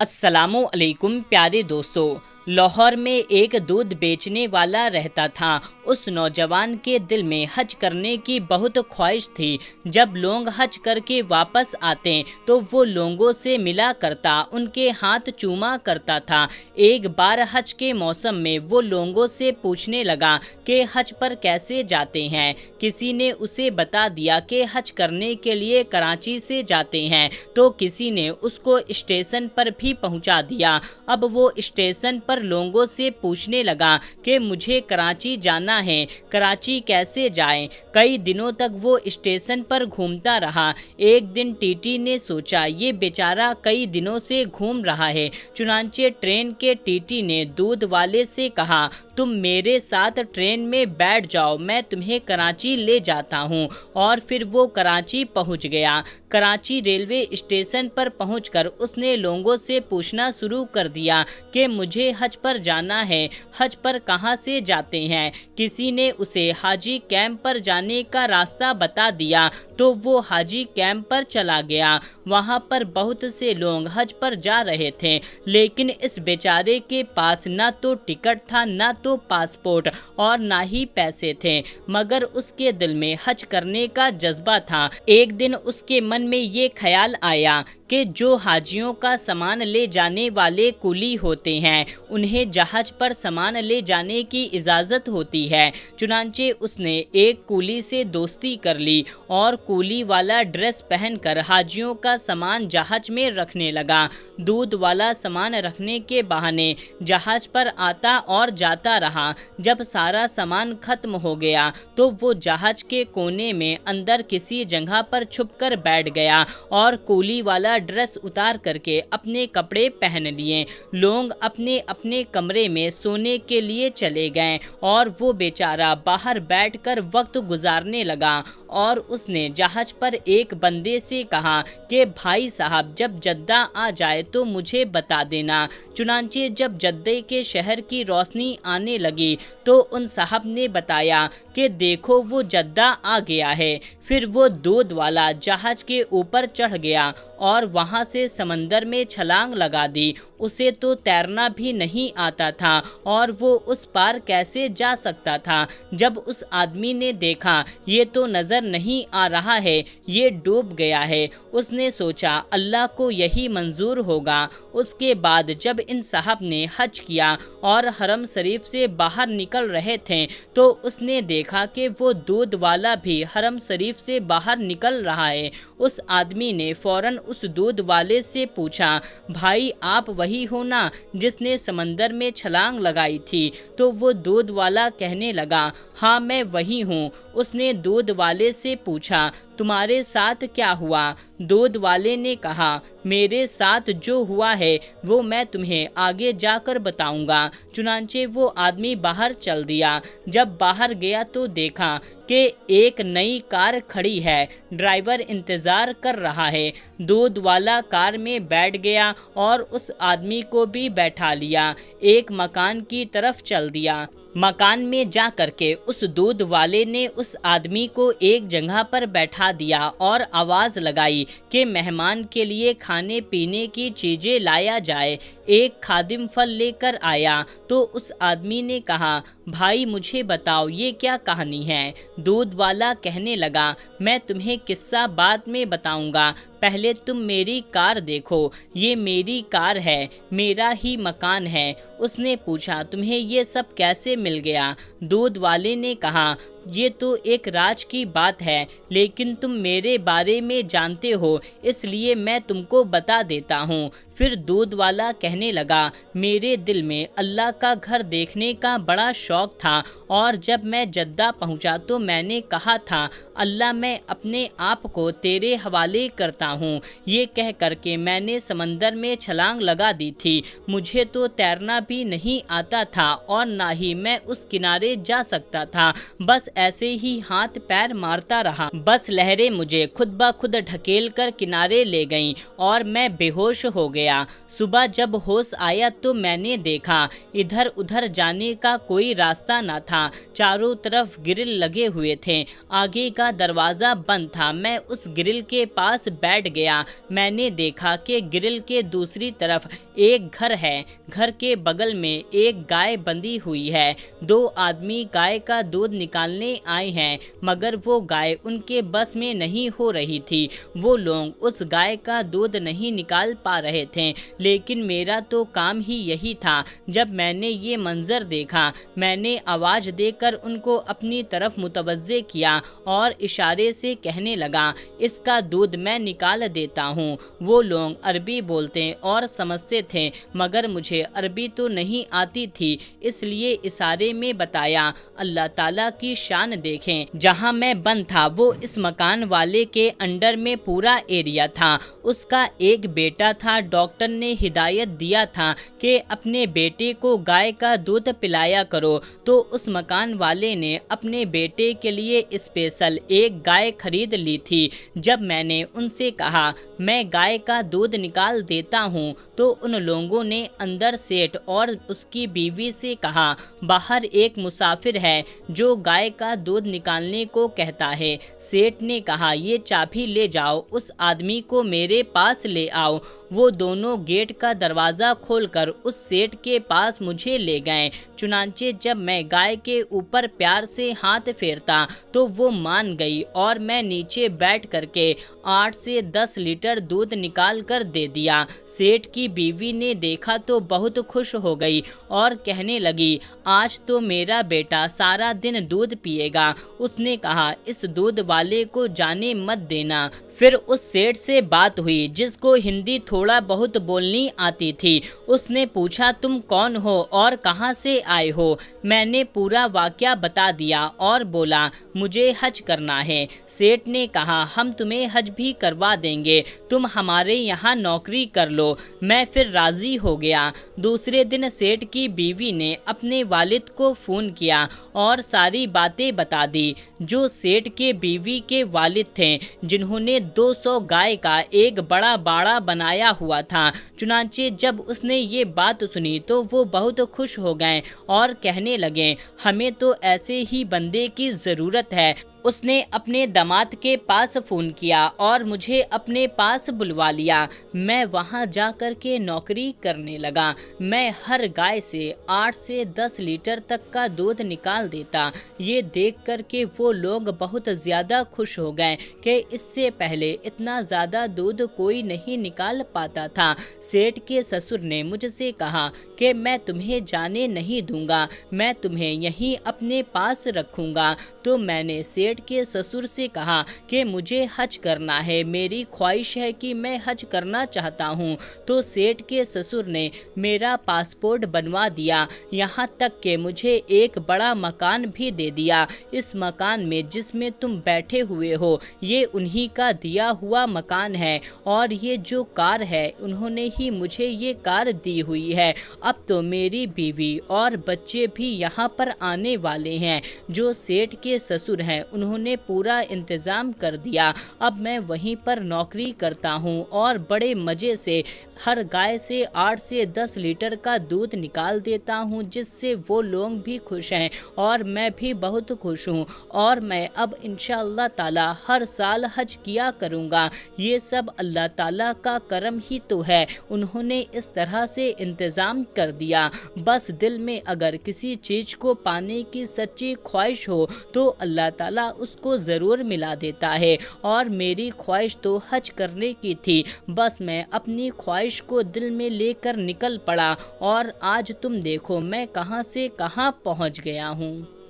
अस्सलामु अलैकुम प्यारे दोस्तों। लाहौर में एक दूध बेचने वाला रहता था। उस नौजवान के दिल में हज करने की बहुत ख्वाहिश थी। जब लोग हज करके वापस आते तो वो लोगों से मिला करता, उनके हाथ चूमा करता था। एक बार हज के मौसम में वो लोगों से पूछने लगा कि हज पर कैसे जाते हैं। किसी ने उसे बता दिया कि हज करने के लिए कराची से जाते हैं, तो किसी ने उसको स्टेशन पर भी पहुंचा दिया। अब वो स्टेशन पर लोगों से पूछने लगा कि मुझे कराची जाना है, कराची कैसे जाएं। कई दिनों तक वो स्टेशन पर घूमता रहा। एक दिन टीटी ने सोचा ये बेचारा कई दिनों से घूम रहा है। चुनांचे ट्रेन के टीटी ने दूध वाले से कहा, तुम मेरे साथ ट्रेन में बैठ जाओ, मैं तुम्हें कराची ले जाता हूँ। और फिर वो कराची पहुँच गया। कराची रेलवे स्टेशन पर पहुंचकर उसने लोगों से पूछना शुरू कर दिया कि मुझे हज पर जाना है, हज पर कहाँ से जाते हैं। किसी ने उसे हाजी कैंप पर जाने का रास्ता बता दिया, तो वो हाजी कैंप पर चला गया। वहाँ पर बहुत से लोग हज पर जा रहे थे, लेकिन इस बेचारे के पास ना तो टिकट था, ना तो पासपोर्ट और ना ही पैसे थे, मगर उसके दिल में हज करने का जज्बा था। एक दिन उसके मन में ये ख्याल आया कि जो हाजियों का सामान ले जाने वाले कुली होते हैं, उन्हें जहाज पर सामान ले जाने की इजाज़त होती है। चुनांचे उसने एक कुली से दोस्ती कर ली और कुली वाला ड्रेस पहनकर हाजियों का सामान जहाज में रखने लगा। दूध वाला सामान रखने के बहाने जहाज पर आता और जाता रहा। जब सारा सामान खत्म हो गया तो वो जहाज के कोने में अंदर किसी जगह पर छुपकर बैठ गया और कुली वाला ड्रेस उतार करके अपने कपड़े पहन लिए। लोग अपने अपने कमरे में सोने के लिए चले गए और वो बेचारा बाहर बैठकर वक्त गुजारने लगा। और उसने जहाज पर एक बंदे से कहा कि भाई साहब, जब जद्दा आ जाए तो मुझे बता देना। चुनांचे जब जद्दे के शहर की रोशनी आने लगी तो उन साहब ने बताया कि देखो वो जद्दा आ गया है। फिर वो दूध वाला जहाज के ऊपर चढ़ गया और वहां से समंदर में छलांग लगा दी। उसे तो तैरना भी नहीं आता था और वो उस पार कैसे जा सकता था। जब उस आदमी ने देखा ये तो नजर नहीं आ रहा है, ये डूब गया है, उसने सोचा अल्लाह को यही मंजूर होगा। उसके बाद जब इन साहब ने हज किया और हरम शरीफ से बाहर निकल रहे थे तो उसने देखा कि वो दूध वाला भी हरम शरीफ से बाहर निकल रहा है। उस आदमी ने फौरन उस दूध वाले से पूछा, भाई आप वही हो ना जिसने समंदर में छलांग लगाई थी? तो वो दूध वाला कहने लगा, हाँ मैं वही हूँ। उसने दूध वाले से पूछा, तुम्हारे साथ क्या हुआ? दूध वाले ने कहा, मेरे साथ जो हुआ है वो मैं तुम्हें आगे जाकर बताऊंगा। चुनांचे वो आदमी बाहर चल दिया। जब बाहर गया तो देखा कि एक नई कार खड़ी है, ड्राइवर इंतज़ार कर रहा है। दूध वाला कार में बैठ गया और उस आदमी को भी बैठा लिया। एक मकान की तरफ चल दिया। मकान में जा करके उस दूध वाले ने उस आदमी को एक जगह पर बैठा दिया और आवाज़ लगाई कि मेहमान के लिए खाने पीने की चीज़ें लाया जाए। एक खादिम फल लेकर आया तो उस आदमी ने कहा, भाई मुझे बताओ ये क्या कहानी है? दूध वाला कहने लगा, मैं तुम्हें किस्सा बाद में बताऊंगा, पहले तुम मेरी कार देखो। ये मेरी कार है, मेरा ही मकान है। उसने पूछा, तुम्हें ये सब कैसे मिल गया? दूध वाले ने कहा, ये तो एक राज की बात है, लेकिन तुम मेरे बारे में जानते हो इसलिए मैं तुमको बता देता हूँ। फिर दूध वाला कहने लगा, मेरे दिल में अल्लाह का घर देखने का बड़ा शौक़ था और जब मैं जद्दा पहुँचा तो मैंने कहा था, अल्लाह मैं अपने आप को तेरे हवाले करता हूँ। ये कह करके मैंने समंदर में छलांग लगा दी थी। मुझे तो तैरना भी नहीं आता था और ना ही मैं उस किनारे जा सकता था। बस ऐसे ही हाथ पैर मारता रहा। बस लहरें मुझे खुद ब खुद ढकेल कर किनारे ले गईं और मैं बेहोश हो गया। सुबह जब होश आया तो मैंने देखा इधर उधर जाने का कोई रास्ता न था। चारों तरफ ग्रिल लगे हुए थे, आगे का दरवाज़ा बंद था। मैं उस ग्रिल के पास बैठ बैठ गया। मैंने देखा कि ग्रिल के दूसरी तरफ एक घर है। घर के बगल में एक गाय बंधी हुई है। 2 आदमी गाय का दूध निकालने आए हैं, मगर वो गाय उनके बस में नहीं हो रही थी। वो लोग उस गाय का दूध नहीं निकाल पा रहे थे, लेकिन मेरा तो काम ही यही था। जब मैंने ये मंजर देखा, मैंने आवाज़ देकर उनको अपनी तरफ मुतवज्जे किया और इशारे से कहने लगा, इसका दूध मैं निकाल देता हूँ। वो लोग अरबी बोलते और समझते थे, मगर मुझे अरबी तो नहीं आती थी, इसलिए इशारे में बताया। अल्लाह ताला की शान देखें, जहाँ मैं बंद था वो इस मकान वाले के अंडर में पूरा एरिया था। उसका एक बेटा था। डॉक्टर ने हिदायत दिया था कि अपने बेटे को गाय का दूध पिलाया करो, तो उस मकान वाले ने अपने बेटे के लिए स्पेशल एक गाय खरीद ली थी। जब मैंने उनसे कहा मैं गाय का दूध निकाल देता हूँ, तो उन लोगों ने अंदर सेठ और उसकी बीवी से कहा, बाहर एक मुसाफिर है जो गाय का दूध निकालने को कहता है। सेठ ने कहा, ये चाबी ले जाओ, उस आदमी को मेरे पास ले आओ। वो दोनों गेट का दरवाज़ा खोलकर उस सेठ के पास मुझे ले गए। चुनांचे जब मैं गाय के ऊपर प्यार से हाथ फेरता तो वो मान गई और मैं नीचे बैठ करके 8 से 10 लीटर दूध निकाल कर दे दिया। सेठ की बीवी ने देखा तो बहुत खुश हो गई और कहने लगी, आज तो मेरा बेटा सारा दिन दूध पिएगा। उसने कहा, इस दूध वाले को जाने मत देना। फिर उस सेठ से बात हुई जिसको हिंदी थोड़ा बहुत बोलनी आती थी। उसने पूछा, तुम कौन हो और कहाँ से आए हो? मैंने पूरा वाकया बता दिया और बोला, मुझे हज करना है। सेठ ने कहा, हम तुम्हें हज भी करवा देंगे, तुम हमारे यहाँ नौकरी कर लो। मैं फिर राज़ी हो गया। दूसरे दिन सेठ की बीवी ने अपने वालिद को फ़ोन किया और सारी बातें बता दी। जो सेठ के बीवी के वालिद थे, जिन्होंने 200 गाय का एक बड़ा बाड़ा बनाया हुआ था। चुनांचे जब उसने ये बात सुनी तो वो बहुत खुश हो गए और कहने लगे, हमें तो ऐसे ही बंदे की ज़रूरत है। उसने अपने दामाद के पास फ़ोन किया और मुझे अपने पास बुलवा लिया। मैं वहां जाकर के नौकरी करने लगा। मैं हर गाय से 8 से 10 लीटर तक का दूध निकाल देता। ये देख कर के वो लोग बहुत ज़्यादा खुश हो गए कि इससे पहले इतना ज़्यादा दूध कोई नहीं निकाल पाता था। सेठ के ससुर ने मुझसे कहा कि मैं तुम्हें जाने नहीं दूंगा, मैं तुम्हें यहीं अपने पास रखूंगा। तो मैंने सेठ के ससुर से कहा कि मुझे हज करना है, मेरी ख्वाहिश है कि मैं हज करना चाहता हूँ। तो सेठ के ससुर ने मेरा पासपोर्ट बनवा दिया, यहाँ तक कि मुझे एक बड़ा मकान भी दे दिया। इस मकान में जिसमें तुम बैठे हुए हो, ये उन्हीं का दिया हुआ मकान है और ये जो कार है, उन्होंने ही मुझे ये कार दी हुई है। अब तो मेरी बीवी और बच्चे भी यहाँ पर आने वाले हैं। जो सेठ के ससुर हैं, उन्होंने पूरा इंतज़ाम कर दिया। अब मैं वहीं पर नौकरी करता हूँ और बड़े मज़े से हर गाय से 8 से 10 लीटर का दूध निकाल देता हूँ, जिससे वो लोग भी खुश हैं और मैं भी बहुत खुश हूँ। और मैं अब इंशाअल्लाह ताला हर साल हज किया करूँगा। ये सब अल्लाह ताला का करम ही तो है, उन्होंने इस तरह से इंतज़ाम कर दिया। बस दिल में अगर किसी चीज़ को पाने की सच्ची ख्वाहिश हो तो अल्लाह ताला उसको ज़रूर मिला देता है। और मेरी ख्वाहिश तो हज करने की थी, बस मैं अपनी ख्वाहिश को दिल में लेकर निकल पड़ा और आज तुम देखो मैं कहां से कहां पहुंच गया हूं।